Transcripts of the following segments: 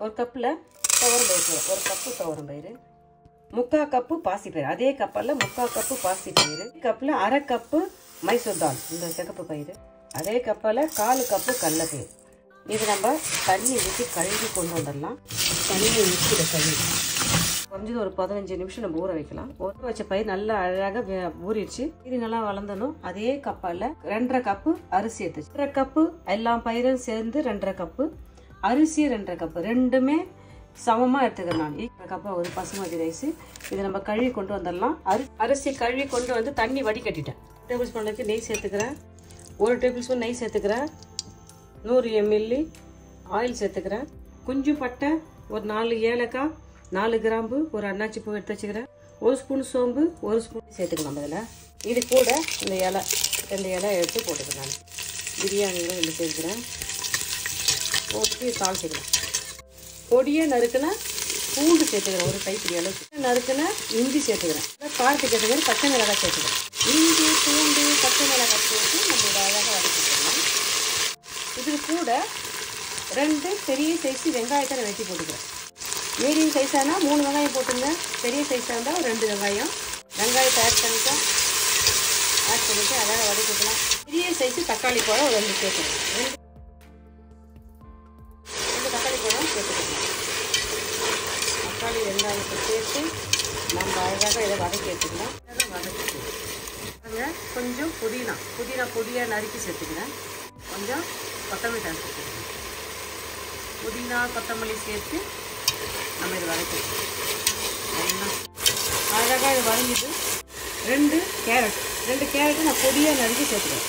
ஒரு கப்பில் துவரம்பயிறு, ஒரு கப்பு துவரம்பயிறு, 3/4 கப்பு பாசிப்பயிறு, அதே கப்பில் 3/4 கப்பு பாசிப்பயிறு, கப்பில் 1/2 கப்பு மைசூர் தால், இந்த சிகப்பு பயிறு, அதே கப்பில் 1/4 கப்பு கடலைப்பயிறு. இது நம்ம தண்ணி ஊற்றி கழுவி கொண்டு வந்துடலாம். தண்ணி ஊற்றி கழுவி கொஞ்சம் ஒரு 15 நிமிஷம் நம்ம ஊற வைக்கலாம். ஊற வச்ச பயிர் நல்லா அழகாக ஊறிடுச்சு. இது நல்லா வளர்ந்தணும். அதே கப்பால் 2.5 கப்பு அரிசி எடுத்துச்சு. 2.5 கப்பு எல்லா பயிரும் சேர்ந்து 2.5 கப்பு அரிசி, 2.5 கப்பு ரெண்டுமே சமமாக எடுத்துக்கிறேன் நான். 1 கப்பு ஒரு பாசுமதி ரைஸ். இதை நம்ம கழுவி கொண்டு வந்துடலாம். அரிசி கழுவி கொண்டு வந்து தண்ணி வடிகட்டிட்டேன். டேபிள் ஸ்பூனுக்கு நெய் சேர்த்துக்கிறேன். 1 டேபிள் ஸ்பூன் நெய் சேர்த்துக்கிறேன். 100 ml ஆயில் சேர்த்துக்கிறேன். கொஞ்சம் பட்டை, ஒரு 4 ஏலக்காய், 4 கிராம்பு, ஒரு அன்னாச்சி பூ எடுத்து வச்சுக்கிறேன். 1 ஸ்பூன் சோம்பு, 1 ஸ்பூன் சேர்த்துக்கலாம். இதில் இது கூட இந்த இலை 2 இலை எடுத்து போட்டுக்கிறேன். நான் பிரியாணியில் 2 சேர்த்துக்கிறேன். போட்டு தாளிச்சிக்கலாம். பொடியை நறுக்கின பூண்டு சேர்த்துக்கிறேன். ஒரு கைப்பிடி அளவுக்கு நறுக்கின இஞ்சி சேர்த்துக்கிறேன். காரத்துக்கு ஏற்ற மாதிரி பச்சை மிளகாய் சேர்த்துக்கிறேன். இஞ்சி, பூண்டு, பச்சை மிளகாய் சேர்த்து நம்ம இதை அழகாக வதக்கிக்கலாம். இது கூட 2 பெரிய சைஸ் வெங்காயத்தை நான் வெட்டி போட்டுக்கிறேன். மீடியம் சைஸானா 3 வெங்காயம் போட்டுங்க. பெரிய சைஸாக இருந்தால் 2 வெங்காயம். வெங்காயத்தை ஆட் பண்ணிட்டு அழகாக வதக்கிக்கலாம். பெரிய சைஸு தக்காளி பழம் ஒரு 2 சேர்த்துக்கலாம். 2 தக்காளி பழம் சேர்த்துக்கலாம். தக்காளி வெங்காயத்தை சேர்த்து நம்ம அழகாக இதை வதக்கி எடுத்துக்கலாம். வதக்கிக்கலாம். கொஞ்சம் புதினா பொடியாக நறுக்கி சேர்த்துக்கிறேன். கொஞ்சம் கொத்தமல்லி தழை சேர்த்துக்கிறேன். புதினா கொத்தமல்லி சேர்த்து நம்ம இது வதக்கிக்கலாம். அழகாக இது வதங்கிட்டு 2 கேரட்டு நான் பொடியாக நறுக்கி சேர்த்துக்கிறேன்.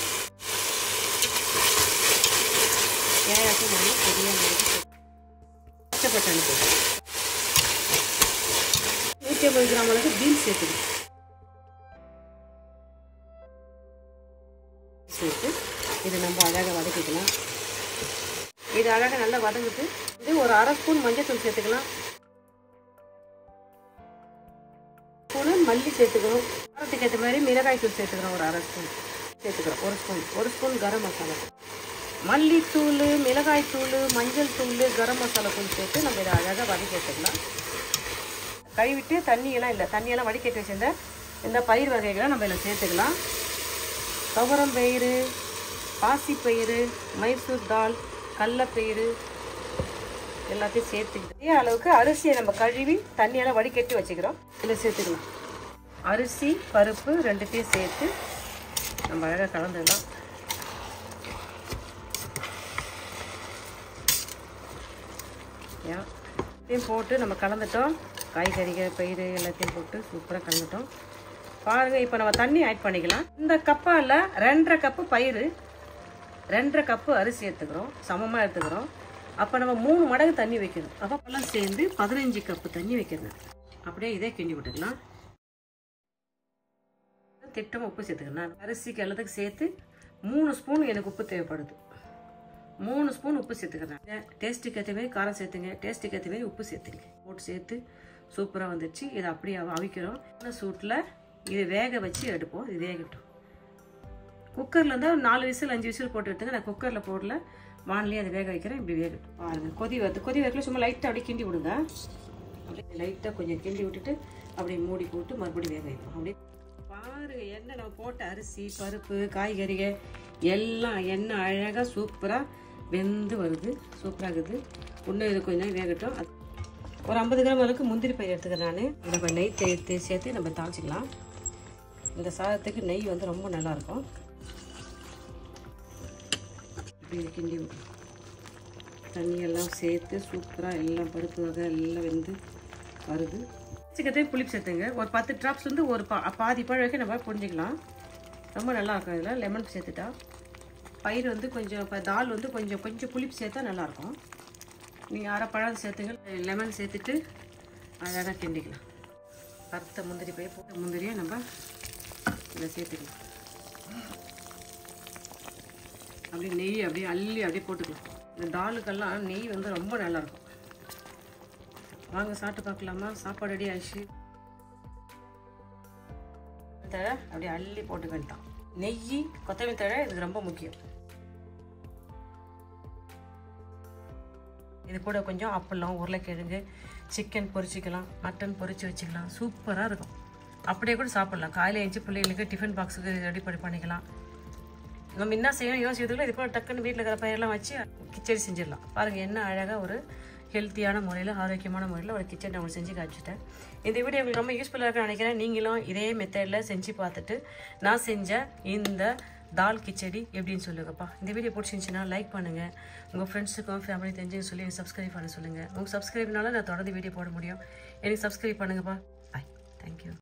கேரட்டு நான் பொடியாக நறுக்கி பச்சை பட்டாணி போட்டு 150 கிராம் அளவுக்கு பீன்ஸ் சேர்த்துக்கிறேன். சேர்த்து இதை நம்ம அழகாக வதக்கிக்கலாம். இது அழகாக நல்லா வதங்கிட்டு இது ஒரு 1/2 ஸ்பூன் மஞ்சள் சேர்த்துக்கலாம். ஸ்பூன் மல்லி சேர்த்துக்கிறோம். காரத்துக்கு ஏற்ற மாதிரி மிளகாய் தூள் சேர்த்துக்கிறோம். ஒரு 1/2 ஸ்பூன் சேர்த்துக்கிறோம். ஒரு ஸ்பூன் கரம் மசாலா, மல்லித்தூள், மிளகாய் தூள், மஞ்சள் தூள், கரம் மசாலா தூள் சேர்த்து நம்ம இதை அழகாக வதக்கி எடுத்துக்கலாம். கழுவிட்டு தண்ணியெல்லாம் வடிகட்டி வச்சிருந்த இந்த பயிர் வகைகளை நம்ம இதில் சேர்த்துக்கலாம். துவரம்பயிறு, பாசிப்பயிறு, மைசூர் தால், கடலைப்பயிறு எல்லாத்தையும் சேர்த்துக்கிட்டு இதே அளவுக்கு அரிசியை நம்ம கழுவி தண்ணியெல்லாம் வடிகட்டி வச்சுக்கிறோம். இதில் சேர்த்துக்கலாம். அரிசி பருப்பு 2த்தையும் சேர்த்து நம்ம அழகாக கலந்துக்கலாம். எல்லாத்தையும் போட்டு நம்ம கலந்துட்டோம். காய்கறிகள் பயிறு எல்லாத்தையும் போட்டு சூப்பராக கலந்துட்டோம். பாருங்கள், இப்போ நம்ம தண்ணி ஆட் பண்ணிக்கலாம். இந்த கப்பால் 2.5 கப்பு பயிறு, 2.5 கப்பு அரிசி எடுத்துக்கிறோம். சமமாக எடுத்துக்கிறோம். அப்போ நம்ம 3 மடங்கு தண்ணி வைக்கணும். அப்போல்லாம் சேர்ந்து 15 கப்பு தண்ணி வைக்கணும். அப்படியே இதே கிண்டி விட்டுக்கலாம். திட்டமாக உப்பு சேர்த்துக்கலாம். அரிசிக்கு எல்லாத்துக்கும் சேர்த்து 3 ஸ்பூன் எனக்கு உப்பு தேவைப்படுது. 3 ஸ்பூன் உப்பு சேர்த்துக்கிறேன். டேஸ்ட்டுக்கு ஏற்ற மாதிரி காரம் சேர்த்துங்க. டேஸ்ட்டுக்கு ஏற்ற மாதிரி உப்பு சேர்த்துங்க. போட்டு சேர்த்து சூப்பராக வந்துடுச்சு. இதை அப்படியே அவிக்கிறோம். சூட்டில் இதை வேக வச்சு எடுப்போம். இது வேகட்டும். குக்கரில் இருந்தால் 4 விசில் 5 விசில் போட்டு எடுத்துங்க. நான் குக்கரில் போடல, வானிலையே அதை வேக வைக்கிறேன். இப்படி வேகட்டும். பாருங்கள், கொதி வரல சும்மா லைட்டாக அப்படியே கிண்டி விடுங்க. அப்படியே லைட்டாக கொஞ்சம் கிண்டி விட்டுட்டு அப்படியே மூடி போட்டு மறுபடியும் வேக வைப்போம். அப்படியே பாருங்கள், எண்ணெய் நம்ம போட்ட அரிசி பருப்பு காய்கறிகள் எல்லாம் எண்ணெய் அழகாக சூப்பராக வெந்து வருது. சூப்பராக இருக்குது. இன்னும் இது கொஞ்சம் வேகட்டும். ஒரு 50 கிராம் அளவுக்கு முந்திரி பயிர் எடுத்துக்கிறேன். நான் நம்ம நெய் சேர்த்து நம்ம தாளிச்சிக்கலாம். இந்த சாதத்துக்கு நெய் வந்து ரொம்ப நல்லாயிருக்கும். இப்படி கிண்டி விடும். தண்ணியெல்லாம் சேர்த்து சூப்பராக எல்லாம் பருப்பு வகை எல்லாம் வெந்து வருது. சிக்கத்தையும் புளிப்பு சேர்த்துங்க. ஒரு 10 ட்ராப்ஸ் வந்து ஒரு பாதி பழம் வரைக்கும் நம்ம புரிஞ்சிக்கலாம். ரொம்ப நல்லாயிருக்கும். இதில் லெமன் சேர்த்துட்டா பயிர் வந்து கொஞ்சம் தால் வந்து கொஞ்சம் புளிப்பு சேர்த்தா நல்லாயிருக்கும். நீங்கள் 1/2 பழம் சேர்த்துங்க. லெமன் சேர்த்துட்டு அழகாக கிண்டிக்கலாம். வறுத்த முந்திரி பயிர் போட்ட முந்திரியை நம்ம இதை சேர்த்துக்கலாம். அப்படியே நெய் அப்படியே அள்ளி அப்படியே போட்டுக்கலாம். இந்த தாலுக்கெல்லாம் நெய் வந்து ரொம்ப நல்லாயிருக்கும். வாங்க சாப்பிட்டு பார்க்கலாமா? சாப்பாடு ரெடி ஆயிடுச்சு. தழை அப்படியே அள்ளி போட்டு வேண்டாம். நெய் கொத்தமல்லி தழை இதுக்கு ரொம்ப முக்கியம். இது கூட கொஞ்சம் அப்பளம், உருளைக்கிழங்கு, சிக்கன் பொரிச்சிக்கலாம், மட்டன் பொரிச்சு வச்சுக்கலாம். சூப்பராக இருக்கும். அப்படியே கூட சாப்பிட்லாம். காலையில் எழுந்து பிள்ளைங்களுக்கு டிஃபன் பாக்ஸுக்கு ரெடி பண்ணிக்கலாம். நம்ம என்ன செய்யணும் யோசிக்கிறதுக்குள்ள இது போல் டக்குன்னு வீட்டில் இருக்கிற பயிரெல்லாம் வச்சு கிச்சடி செஞ்சிடலாம். பாருங்கள் என்ன அழகாக ஒரு ஹெல்த்தியான முறையில், ஆரோக்கியமான முறையில் ஒரு கிச்சடி நான் செஞ்சு காய்ச்சிட்டேன். இந்த வீடியோ உங்களுக்கு ரொம்ப யூஸ்ஃபுல்லாக இருக்குன்னு நினைக்கிறேன். நீங்களும் இதே மெத்தடில் செஞ்சு பார்த்துட்டு நான் செஞ்ச இந்த தால் கிச்சடி எப்படின்னு சொல்லுங்கப்பா. இந்த வீடியோ பிடிச்சிருந்துச்சுன்னா லைக் பண்ணுங்கள். உங்கள் ஃப்ரெண்ட்ஸுக்கும் ஃபேமிலி தெரிஞ்சுன்னு சொல்லி எனக்கு சப்ஸ்கிரைப் பண்ண சொல்லுங்கள். உங்கள் சப்ஸ்கிரைப்னால நான் தொடர்ந்து வீடியோ போட முடியும். எனக்கு சப்ஸ்கிரைப் பண்ணுங்கப்பா. பாய். தேங்க்யூ.